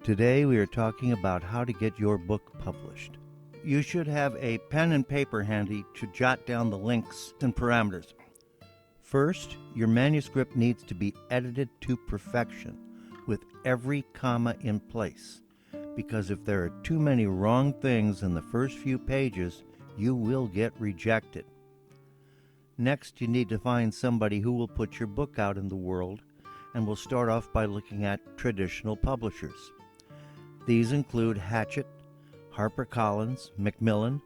Today we are talking about how to get your book published. You should have a pen and paper handy to jot down the links and parameters. First, your manuscript needs to be edited to perfection with every comma in place, because if there are too many wrong things in the first few pages, you will get rejected. Next, you need to find somebody who will put your book out in the world, and we'll start off by looking at traditional publishers. These include Hachette, HarperCollins, Macmillan,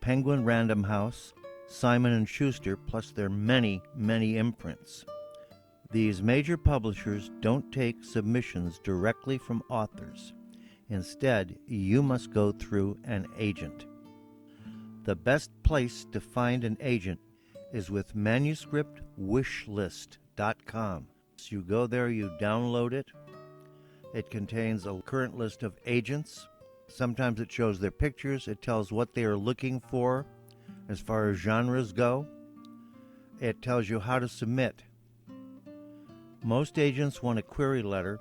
Penguin Random House, Simon & Schuster, plus their many, many imprints. These major publishers don't take submissions directly from authors. Instead, you must go through an agent. The best place to find an agent is with manuscriptwishlist.com. So you go there, you download it. It contains a current list of agents. Sometimes it shows their pictures. It tells what they are looking for as far as genres go. It tells you how to submit. Most agents want a query letter,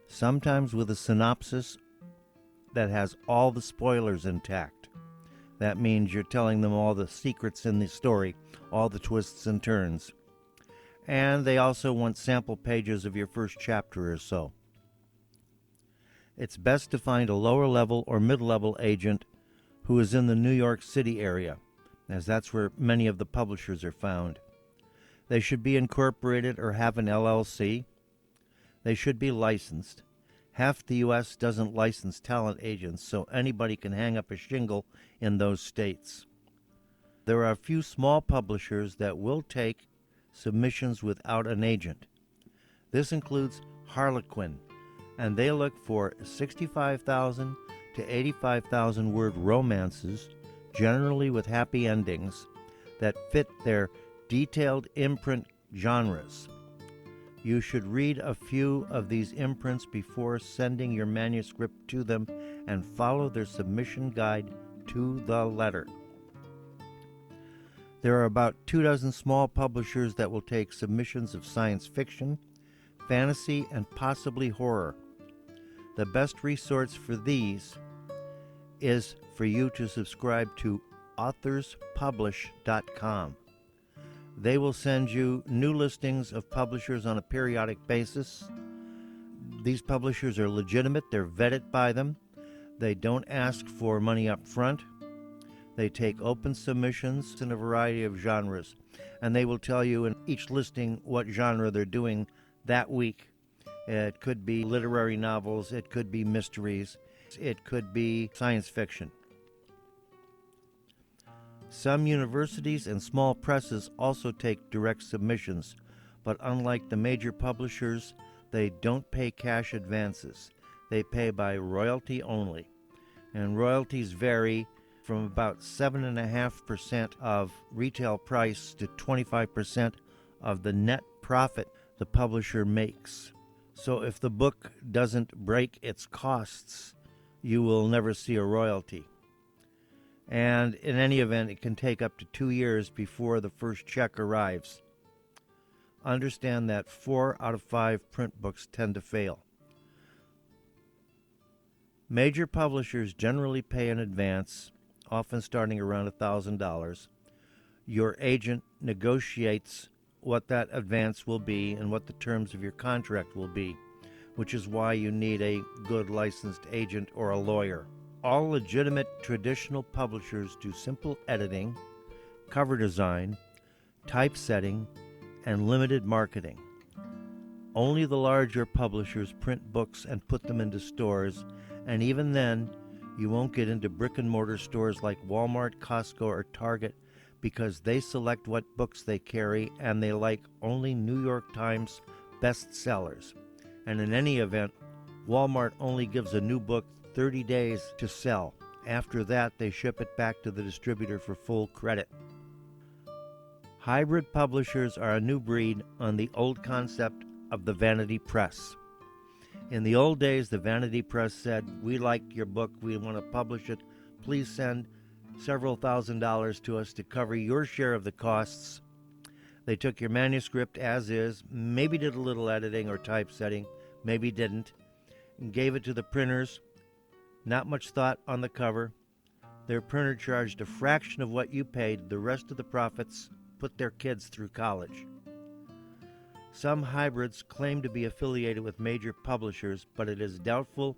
sometimes with a synopsis that has all the spoilers intact. That means you're telling them all the secrets in the story, all the twists and turns. And they also want sample pages of your first chapter or so. It's best to find a lower-level or mid-level agent who is in the New York City area, as that's where many of the publishers are found. They should be incorporated or have an LLC. They should be licensed. Half the U.S. doesn't license talent agents, so anybody can hang up a shingle in those states. There are a few small publishers that will take submissions without an agent. This includes Harlequin, and they look for 65,000 to 85,000 word romances, generally with happy endings, that fit their detailed imprint genres. You should read a few of these imprints before sending your manuscript to them and follow their submission guide to the letter. There are about 24 small publishers that will take submissions of science fiction, fantasy, and possibly horror. The best resource for these is for you to subscribe to authorspublish.com. They will send you new listings of publishers on a periodic basis. These publishers are legitimate. They're vetted by them. They don't ask for money up front. They take open submissions in a variety of genres, and they will tell you in each listing what genre they're doing that week. It could be literary novels, it could be mysteries, it could be science fiction. Some universities and small presses also take direct submissions, but unlike the major publishers, they don't pay cash advances. They pay by royalty only, and royalties vary from about 7.5% of retail price to 25% of the net profit the publisher makes. So if the book doesn't break its costs, you will never see a royalty. And in any event, it can take up to 2 years before the first check arrives. Understand that 4 out of 5 print books tend to fail. Major publishers generally pay in advance, often starting around $1,000. Your agent negotiates what that advance will be and what the terms of your contract will be, which is why you need a good licensed agent or a lawyer. All legitimate traditional publishers do simple editing, cover design, typesetting, and limited marketing. Only the larger publishers print books and put them into stores, and even then, you won't get into brick-and-mortar stores like Walmart, Costco, or Target because they select what books they carry and they like only New York Times bestsellers. And in any event, Walmart only gives a new book 30 days to sell. After that, they ship it back to the distributor for full credit. Hybrid publishers are a new breed on the old concept of the vanity press. In the old days, the vanity press said, "We like your book, we want to publish it. Please send several $1,000s to us to cover your share of the costs." They took your manuscript as is, maybe did a little editing or typesetting, maybe didn't, and gave it to the printers. Not much thought on the cover. Their printer charged a fraction of what you paid. The rest of the profits put their kids through college. Some hybrids claim to be affiliated with major publishers, but it is doubtful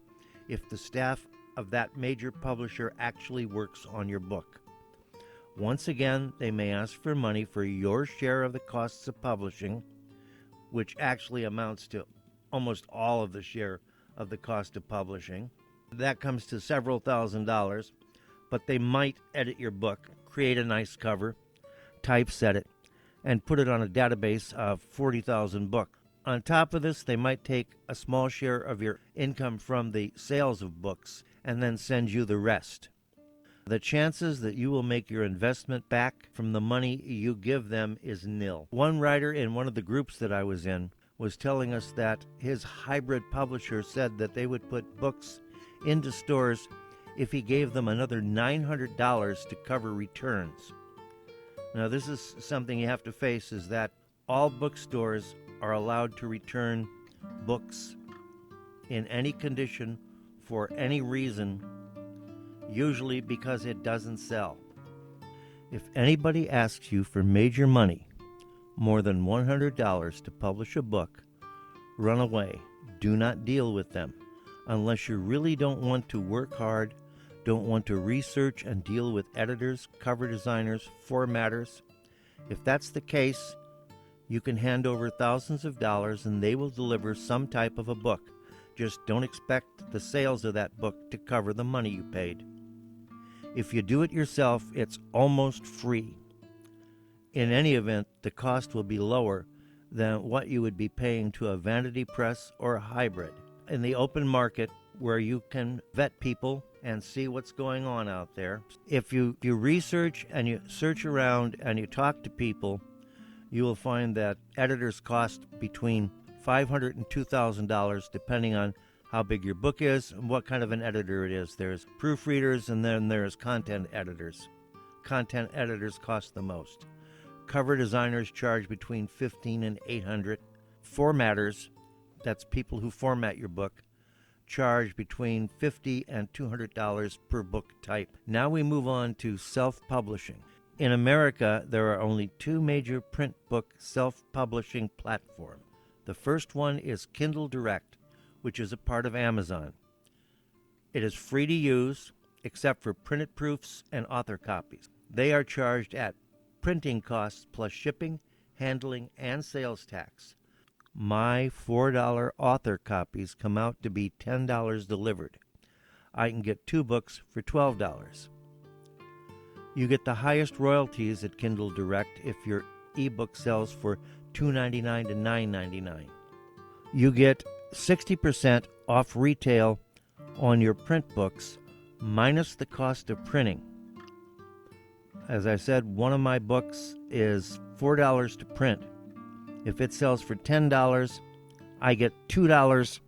if the staff of that major publisher actually works on your book. Once again, they may ask for money for your share of the costs of publishing, which actually amounts to almost all of the share of the cost of publishing. That comes to several $1,000s, but they might edit your book, create a nice cover, typeset it, and put it on a database of 40,000 books. On top of this, they might take a small share of your income from the sales of books and then send you the rest. The chances that you will make your investment back from the money you give them is nil. One writer in one of the groups that I was in was telling us that his hybrid publisher said that they would put books into stores if he gave them another $900 to cover returns. Now, this is something you have to face, is that all bookstores are allowed to return books in any condition for any reason, usually because it doesn't sell. If anybody asks you for major money, more than $100 to publish a book, run away. Do not deal with them unless you really don't want to work hard, don't want to research and deal with editors, cover designers, formatters. If that's the case, you can hand over thousands of dollars and they will deliver some type of a book. Just don't expect the sales of that book to cover the money you paid. If you do it yourself, it's almost free. In any event, the cost will be lower than what you would be paying to a vanity press or a hybrid. In the open market, where you can vet people and see what's going on out there, if you research and you search around and you talk to people, you will find that editors cost between $500 and $2,000 depending on how big your book is and what kind of an editor it is. There's proofreaders and then there's content editors. Content editors cost the most. Cover designers charge between $1,500 and $800. Formatters, that's people who format your book, charge between $50 and $200 per book type. Now we move on to self-publishing. In America, there are only two major print book self-publishing platforms. The first one is Kindle Direct, which is a part of Amazon. It is free to use, except for printed proofs and author copies. They are charged at printing costs plus shipping, handling, and sales tax. My $4 author copies come out to be $10 delivered. I can get 2 books for $12. You get the highest royalties at Kindle Direct if your ebook sells for $2.99 to $9.99. You get 60% off retail on your print books, minus the cost of printing. As I said, one of my books is $4 to print. If it sells for $10, I get $2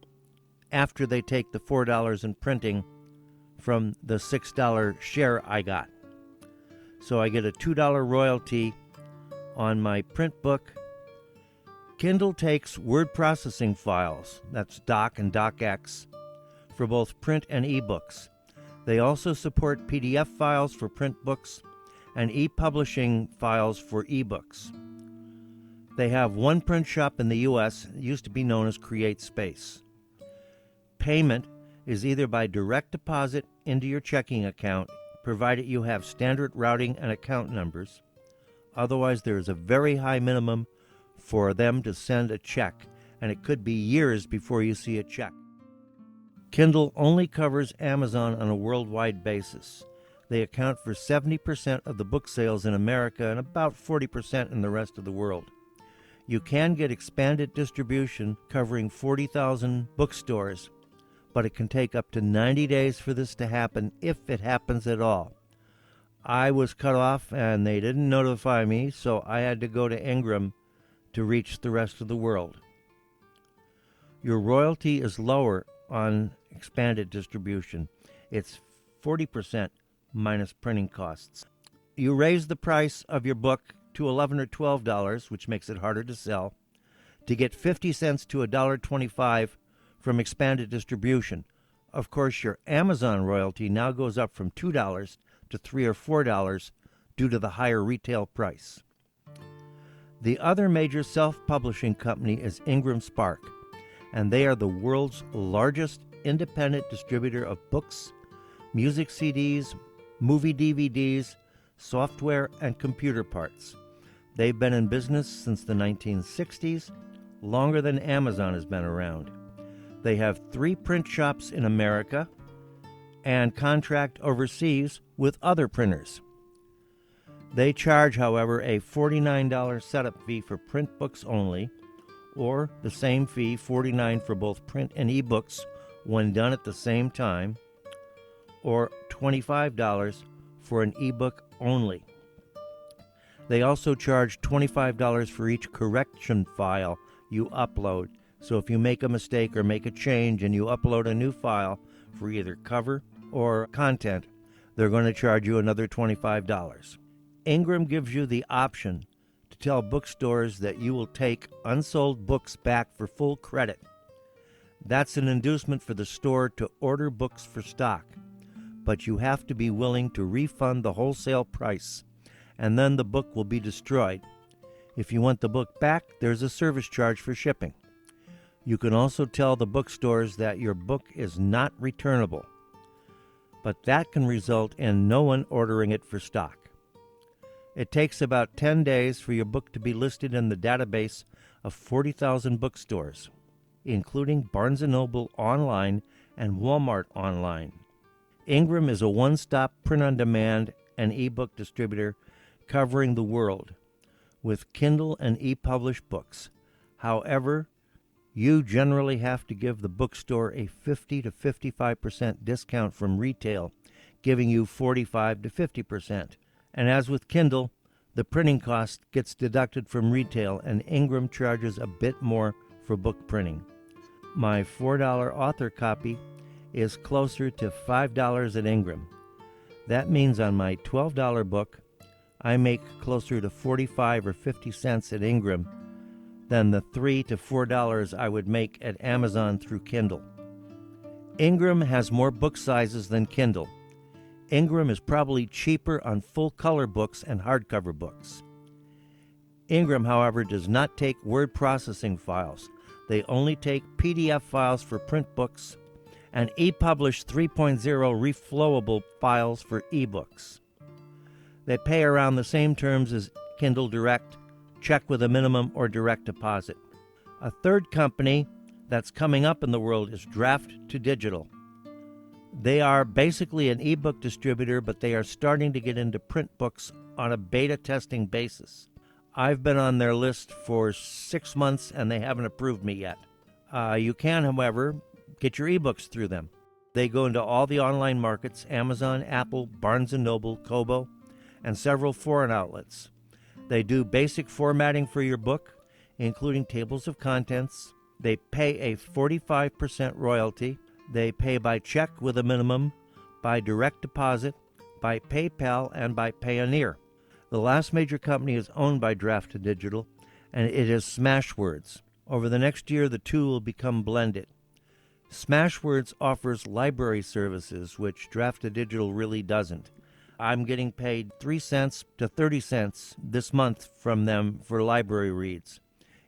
after they take the $4 in printing from the $6 share I got. So I get a $2 royalty on my print book. Kindle takes word processing files, that's Doc and DocX, for both print and ebooks. They also support PDF files for print books and e-publishing files for ebooks. They have one print shop in the U.S. It used to be known as CreateSpace. Payment is either by direct deposit into your checking account, provided you have standard routing and account numbers. Otherwise, there is a very high minimum for them to send a check, and it could be years before you see a check. Kindle only covers Amazon on a worldwide basis. They account for 70% of the book sales in America and about 40% in the rest of the world. You can get expanded distribution covering 40,000 bookstores, but it can take up to 90 days for this to happen, if it happens at all. I was cut off and they didn't notify me, so I had to go to Ingram to reach the rest of the world. Your royalty is lower on expanded distribution. It's 40% minus printing costs. You raise the price of your book to $11 or $12, which makes it harder to sell, to get 50 cents to $1.25 from expanded distribution. Of course, your Amazon royalty now goes up from $2 to $3 or $4 due to the higher retail price. The other major self-publishing company is IngramSpark, and they are the world's largest independent distributor of books, music CDs, movie DVDs, software, and computer parts. They've been in business since the 1960s, longer than Amazon has been around. They have 3 print shops in America and contract overseas with other printers. They charge, however, a $49 setup fee for print books only, or the same fee, $49 for both print and ebooks when done at the same time, or $25 for an ebook only. They also charge $25 for each correction file you upload. So if you make a mistake or make a change and you upload a new file for either cover or content, they're going to charge you another $25. Ingram gives you the option to tell bookstores that you will take unsold books back for full credit. That's an inducement for the store to order books for stock, but you have to be willing to refund the wholesale price, and then the book will be destroyed. If you want the book back, there's a service charge for shipping. You can also tell the bookstores that your book is not returnable, but that can result in no one ordering it for stock. It takes about 10 days for your book to be listed in the database of 40,000 bookstores, including Barnes & Noble online and Walmart online. Ingram is a one-stop print-on-demand and ebook distributor covering the world with Kindle and e-published books. However, you generally have to give the bookstore a 50 to 55% discount from retail, giving you 45 to 50%. And as with Kindle, the printing cost gets deducted from retail, and Ingram charges a bit more for book printing. My $4 author copy is closer to $5 at Ingram. That means on my $12 book, I make closer to 45 or 50 cents at Ingram than the $3 to $4 I would make at Amazon through Kindle. Ingram has more book sizes than Kindle. Ingram is probably cheaper on full-color books and hardcover books. Ingram, however, does not take word processing files. They only take PDF files for print books and ePublish 3.0 reflowable files for ebooks. They pay around the same terms as Kindle Direct, check with a minimum or direct deposit. A third company that's coming up in the world is Draft2Digital. They are basically an ebook distributor, but they are starting to get into print books on a beta testing basis. I've been on their list for 6 months and they haven't approved me yet. You can, however, get your ebooks through them. They go into all the online markets: Amazon, Apple, Barnes & Noble, Kobo, and several foreign outlets. They do basic formatting for your book, including tables of contents. They pay a 45% royalty. They pay by check with a minimum, by direct deposit, by PayPal, and by Payoneer. The last major company is owned by Draft2Digital, and it is Smashwords. Over the next year, the two will become blended. Smashwords offers library services, which Draft2Digital really doesn't. I'm getting paid 3 cents to 30 cents this month from them for library reads.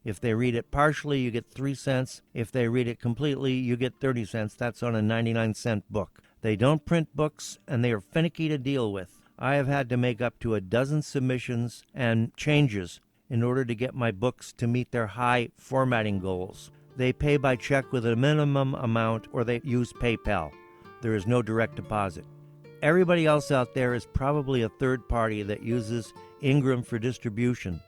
If they read it partially, you get 3 cents. If they read it completely, you get 30 cents. That's on a 99-cent book. They don't print books, and they are finicky to deal with. I have had to make up to a dozen submissions and changes in order to get my books to meet their high formatting goals. They pay by check with a minimum amount, or they use PayPal. There is no direct deposit. Everybody else out there is probably a third party that uses Ingram for distribution.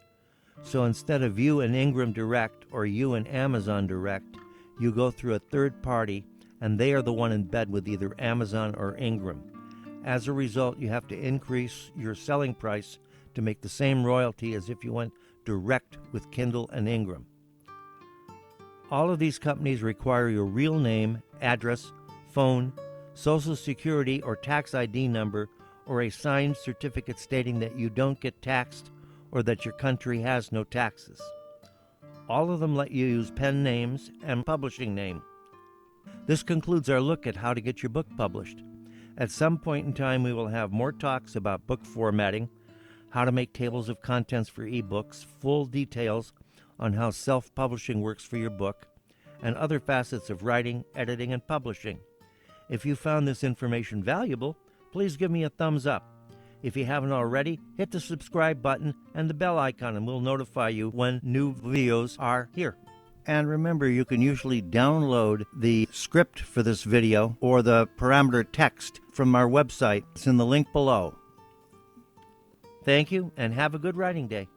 So instead of you and Ingram Direct or you and Amazon Direct, you go through a third party, and they are the one in bed with either Amazon or Ingram. As a result, you have to increase your selling price to make the same royalty as if you went direct with Kindle and Ingram. All of these companies require your real name, address, phone, Social Security or tax ID number, or a signed certificate stating that you don't get taxed or that your country has no taxes. All of them let you use pen names and publishing name. This concludes our look at how to get your book published. At some point in time, we will have more talks about book formatting, how to make tables of contents for ebooks, full details on how self-publishing works for your book, and other facets of writing, editing, and publishing. If you found this information valuable, please give me a thumbs up. If you haven't already, hit the subscribe button and the bell icon, and we'll notify you when new videos are here. And remember, you can usually download the script for this video or the parameter text from our website. It's in the link below. Thank you, and have a good writing day.